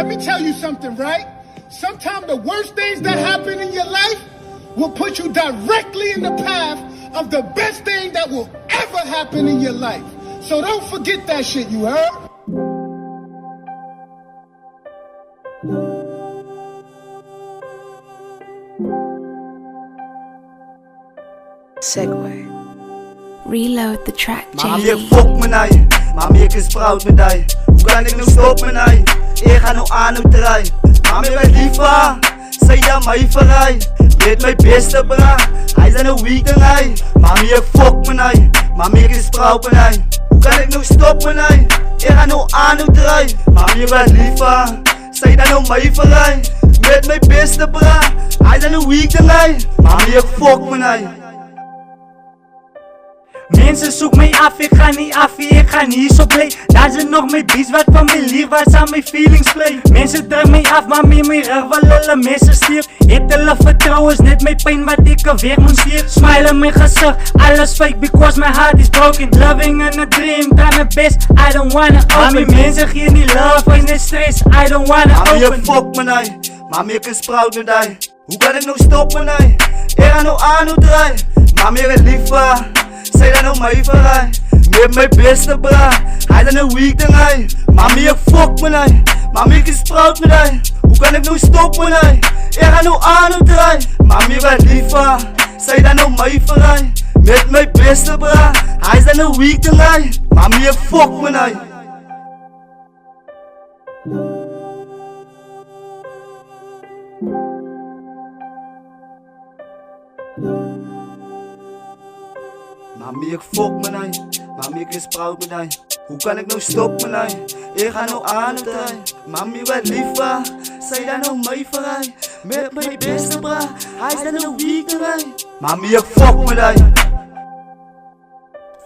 Let me tell you something, right? Sometimes the worst things that happen in your life will put you directly in the path of the best thing that will ever happen in your life. So don't forget that shit, you heard? Segway. Reload the track, Mami, ek fok met hy. Mami, ek is proud met hy. Hoe kan ek nou stop met hy? Ek gaan nou aan nou draai. Mami, ek lief vir haar. Sy dan my verraai. Met my beste bra. Hy is aan 'n week ding hy. Mami, ek fok met hy. Mami, ek is proud met hy. Hoe kan ek nou stop met hy? Ek gaan nou aan nou draai. Mami, ek lief vir haar. Sy dan nou my verraai. Met my beste bra. Hy is aan 'n week ding hy. Mami, ek fok met hy. Mensen zoek mij af, ik ga niet af, ik ga niet zo play. Daar zijn nog mijn beats wat van mijn lief, wat aan mijn feelings play. Mensen druk mij af, maar meer mijn rug, wel alle mensen stier. Het hulle vertrouwen is net mijn pijn wat ik er weer moet stier. Smile in mijn gezicht, alles fake because my heart is broken. Loving in a dream, try my best, I don't wanna open. Mami, mensen geven niet love, is net stress, I don't wanna open. Mami, ek fok met hy. Mami, ek is proud met hy. Hoe kan ek nou stop met hy? Ek gaan nou aan nou draai. Mami, ek is lief vir haar. Sy dan nou my verraai. Met my beste bra. Hy dan 'n week ding hy. Mami, ek fok met hy. Mami, ek is proud met hy. Hoe kan ek nou stop met hy? Ek gaan nou aan nou draai. Mami, ek is lief vir haar. Sy dan nou my verraai. Met my beste bra. Hy is dan 'n week ding hy. Mami, ek fok met hy. Mami, ek fok met hy. Mami, ek is proud met hy. Hoe kan ek nou stop met hy? Ek gaan nou aan het draai. Mami, wat lief vir haar. Sy dan nou my verraai. Met my beste bra. Hy is dan 'n week ding hy. Mami, ek fok met hy.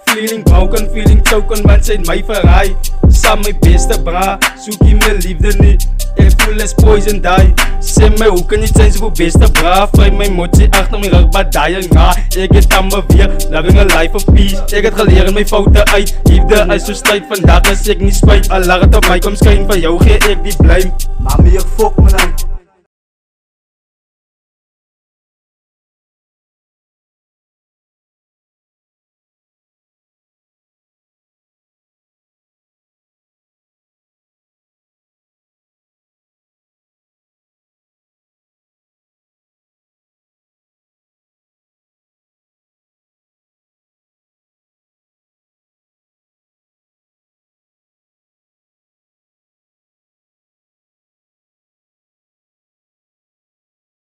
Feeling broken, feeling choken, want sy het my verraai. Saam my beste bra, soek jy my liefde nie. Ek voel as poison die. Sê my, hoe kan jy zijn so beste bra? Vry my motsie achter my rug, badaai nga. Ek het aan beweer, loving a life of peace. Ek het geleer in my foute uit. Liefde is so stryd, vandag is ek nie spijt. Al lag het op my kom skyn, vir jou gee ek die blame. Mami, ek fok met hy.